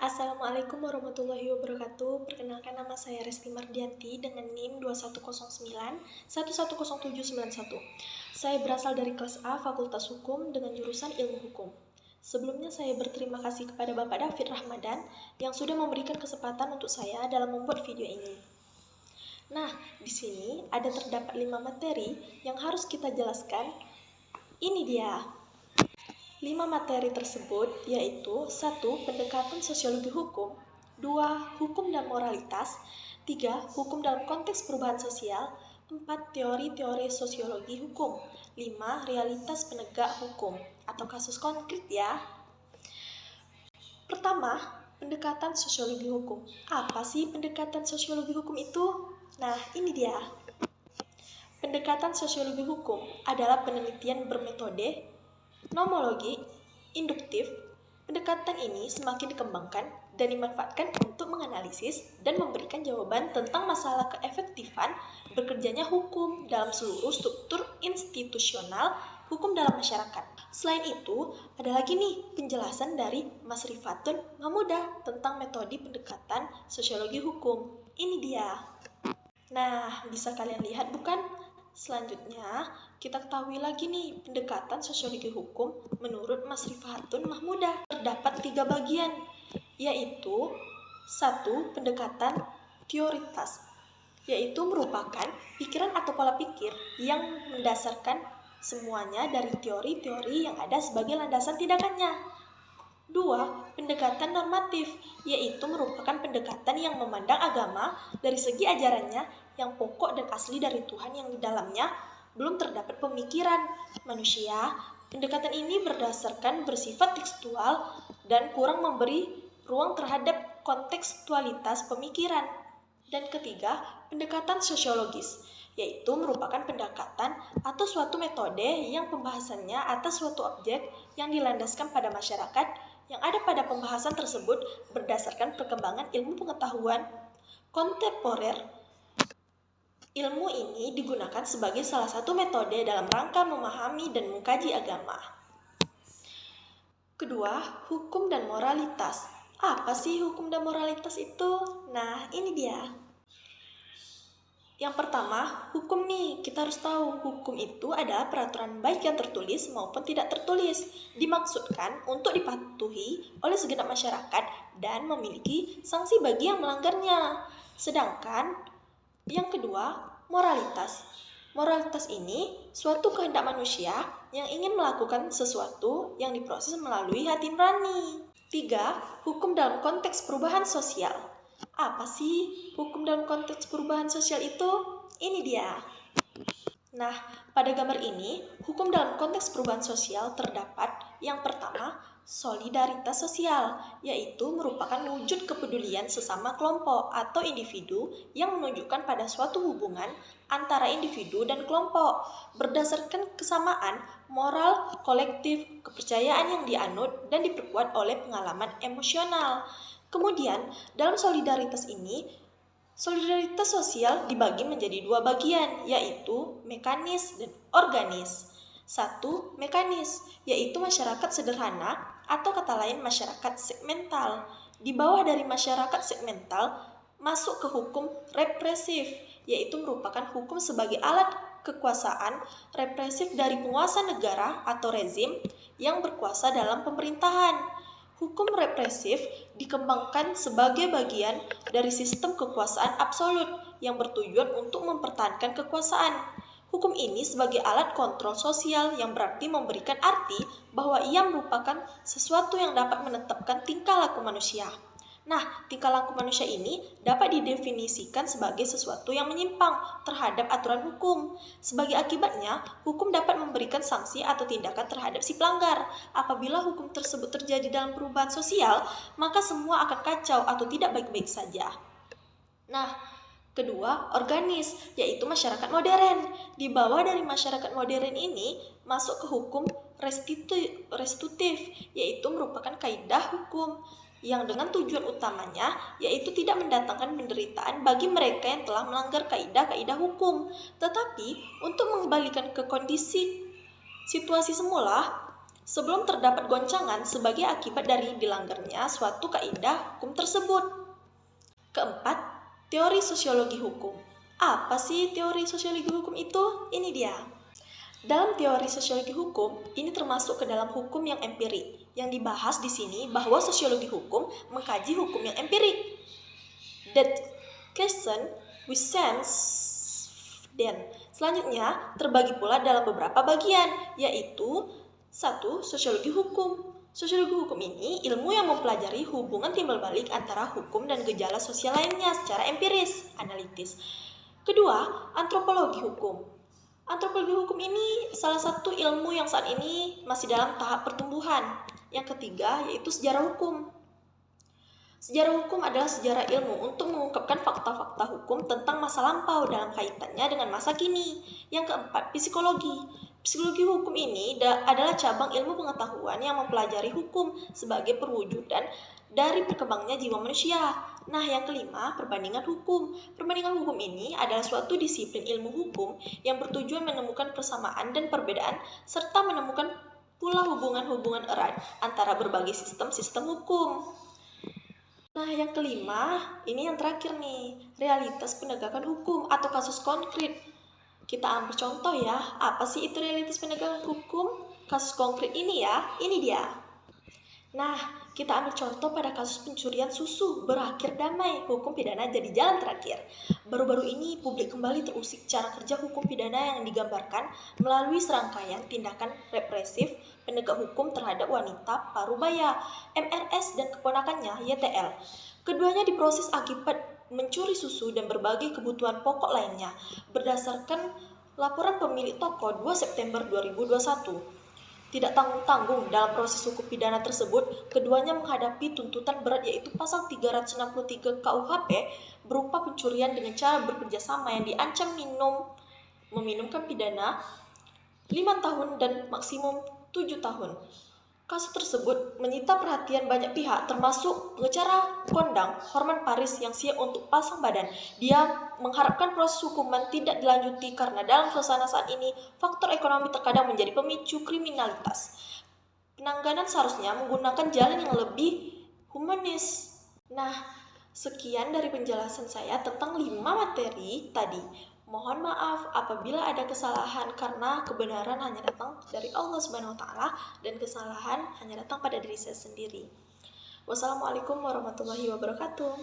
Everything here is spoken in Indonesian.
Assalamualaikum warahmatullahi wabarakatuh. Perkenalkan, nama saya Resti Mardianti dengan NIM 2109110791. Saya berasal dari kelas A Fakultas Hukum dengan jurusan Ilmu Hukum. Sebelumnya saya berterima kasih kepada Bapak David Rahmadan yang sudah memberikan kesempatan untuk saya dalam membuat video ini. Nah, di sini terdapat 5 materi yang harus kita jelaskan. Ini dia. 5 materi tersebut yaitu 1. Pendekatan sosiologi hukum, 2. Hukum dan moralitas, 3. Hukum dalam konteks perubahan sosial, 4. Teori-teori sosiologi hukum, 5. Realitas penegak hukum atau kasus konkret ya. Pertama, pendekatan sosiologi hukum. Apa sih pendekatan sosiologi hukum itu? Nah, ini dia. Pendekatan sosiologi hukum adalah penelitian bermetode nomologi induktif. Pendekatan ini semakin dikembangkan dan dimanfaatkan untuk menganalisis dan memberikan jawaban tentang masalah keefektifan bekerjanya hukum dalam seluruh struktur institusional hukum dalam masyarakat. Selain itu, ada lagi nih penjelasan dari Mas Rifatun Mahmudah tentang metode pendekatan sosiologi hukum. Ini dia. Nah, bisa kalian lihat bukan? Selanjutnya, kita ketahui lagi nih pendekatan sosiologi hukum menurut Mas Rifatun Mahmudah. Terdapat 3 bagian, yaitu 1. Pendekatan teoritas, yaitu merupakan pikiran atau pola pikir yang mendasarkan semuanya dari teori-teori yang ada sebagai landasan tindakannya. 2. Pendekatan normatif, yaitu merupakan pendekatan yang memandang agama dari segi ajarannya yang pokok dan asli dari Tuhan yang di dalamnya belum terdapat pemikiran manusia. Pendekatan ini berdasarkan bersifat tekstual dan kurang memberi ruang terhadap kontekstualitas pemikiran. Dan ketiga, pendekatan sosiologis, yaitu merupakan pendekatan atau suatu metode yang pembahasannya atas suatu objek yang dilandaskan pada masyarakat yang ada pada pembahasan tersebut berdasarkan perkembangan ilmu pengetahuan kontemporer. Ilmu ini digunakan sebagai salah satu metode dalam rangka memahami dan mengkaji agama. Kedua, hukum dan moralitas. Apa sih hukum dan moralitas itu? Nah, ini dia. Yang pertama, hukum nih. Kita harus tahu, hukum itu adalah peraturan baik yang tertulis maupun tidak tertulis. Dimaksudkan untuk dipatuhi oleh segenap masyarakat dan memiliki sanksi bagi yang melanggarnya. Sedangkan yang kedua, moralitas. Moralitas ini suatu kehendak manusia yang ingin melakukan sesuatu yang diproses melalui hati nurani. 3. Hukum dalam konteks perubahan sosial. Apa sih hukum dalam konteks perubahan sosial itu? Ini dia. Nah, pada gambar ini, hukum dalam konteks perubahan sosial terdapat yang pertama, solidaritas sosial, yaitu merupakan wujud kepedulian sesama kelompok atau individu yang menunjukkan pada suatu hubungan antara individu dan kelompok berdasarkan kesamaan moral kolektif, kepercayaan yang dianut dan diperkuat oleh pengalaman emosional. Kemudian, dalam solidaritas ini, solidaritas sosial dibagi menjadi 2 bagian, yaitu mekanis dan organis. 1. Mekanis, yaitu masyarakat sederhana atau kata lain masyarakat segmental. Di bawah dari masyarakat segmental masuk ke hukum represif, yaitu merupakan hukum sebagai alat kekuasaan represif dari penguasa negara atau rezim yang berkuasa dalam pemerintahan. Hukum represif dikembangkan sebagai bagian dari sistem kekuasaan absolut yang bertujuan untuk mempertahankan kekuasaan. Hukum ini sebagai alat kontrol sosial yang berarti memberikan arti bahwa ia merupakan sesuatu yang dapat menetapkan tingkah laku manusia. Nah, tingkah laku manusia ini dapat didefinisikan sebagai sesuatu yang menyimpang terhadap aturan hukum. Sebagai akibatnya, hukum dapat memberikan sanksi atau tindakan terhadap si pelanggar. Apabila hukum tersebut terjadi dalam perubahan sosial, maka semua akan kacau atau tidak baik-baik saja. Nah, kedua, organis, yaitu masyarakat modern. Di bawah dari masyarakat modern ini masuk ke hukum restitutif, yaitu merupakan kaidah hukum yang dengan tujuan utamanya yaitu tidak mendatangkan penderitaan bagi mereka yang telah melanggar kaidah-kaidah hukum, tetapi untuk mengembalikan ke kondisi situasi semula sebelum terdapat goncangan sebagai akibat dari dilanggarnya suatu kaidah hukum tersebut. Keempat, teori sosiologi hukum. Apa sih teori sosiologi hukum itu? Ini dia. Dalam teori sosiologi hukum, ini termasuk ke dalam hukum yang empirik. Yang dibahas di sini bahwa sosiologi hukum mengkaji hukum yang empirik. That question we sense then. Selanjutnya, terbagi pula dalam beberapa bagian, yaitu 1. Sosiologi hukum. Sosiologi hukum ini ilmu yang mempelajari hubungan timbal balik antara hukum dan gejala sosial lainnya secara empiris, analitis. Kedua, antropologi hukum. Antropologi hukum ini salah satu ilmu yang saat ini masih dalam tahap pertumbuhan. Yang ketiga yaitu sejarah hukum. Sejarah hukum adalah sejarah ilmu untuk mengungkapkan fakta-fakta hukum tentang masa lampau dalam kaitannya dengan masa kini. Yang keempat, psikologi. Psikologi hukum ini adalah cabang ilmu pengetahuan yang mempelajari hukum sebagai perwujudan dari berkembangnya jiwa manusia. Nah, yang kelima, perbandingan hukum. Perbandingan hukum ini adalah suatu disiplin ilmu hukum yang bertujuan menemukan persamaan dan perbedaan serta menemukan pula hubungan-hubungan erat antara berbagai sistem-sistem hukum. Nah, yang kelima, ini yang terakhir nih, realitas penegakan hukum atau kasus konkret. Kita ambil contoh ya, apa sih itu realitas penegakan hukum? Kasus konkret ini ya, ini dia. Nah, kita ambil contoh pada kasus pencurian susu berakhir damai, hukum pidana jadi jalan terakhir. Baru-baru ini publik kembali terusik cara kerja hukum pidana yang digambarkan melalui serangkaian tindakan represif penegak hukum terhadap wanita parubaya, MRS dan keponakannya YTL. Keduanya diproses akibat mencuri susu dan berbagai kebutuhan pokok lainnya berdasarkan laporan pemilik toko 2 September 2021. Tidak tanggung-tanggung dalam proses hukum pidana tersebut, keduanya menghadapi tuntutan berat yaitu pasal 363 KUHP berupa pencurian dengan cara bekerjasama yang diancam meminumkan pidana 5 tahun dan maksimum 7 tahun. Kasus tersebut menyita perhatian banyak pihak termasuk pengacara kondang Horman Paris yang siap untuk pasang badan. Dia mengharapkan proses hukuman tidak dilanjuti karena dalam suasana saat ini faktor ekonomi terkadang menjadi pemicu kriminalitas. Penanganan seharusnya menggunakan jalan yang lebih humanis. Nah, sekian dari penjelasan saya tentang 5 materi tadi. Mohon maaf apabila ada kesalahan karena kebenaran hanya datang dari Allah Subhanahu wa taala dan kesalahan hanya datang pada diri saya sendiri. Wassalamualaikum warahmatullahi wabarakatuh.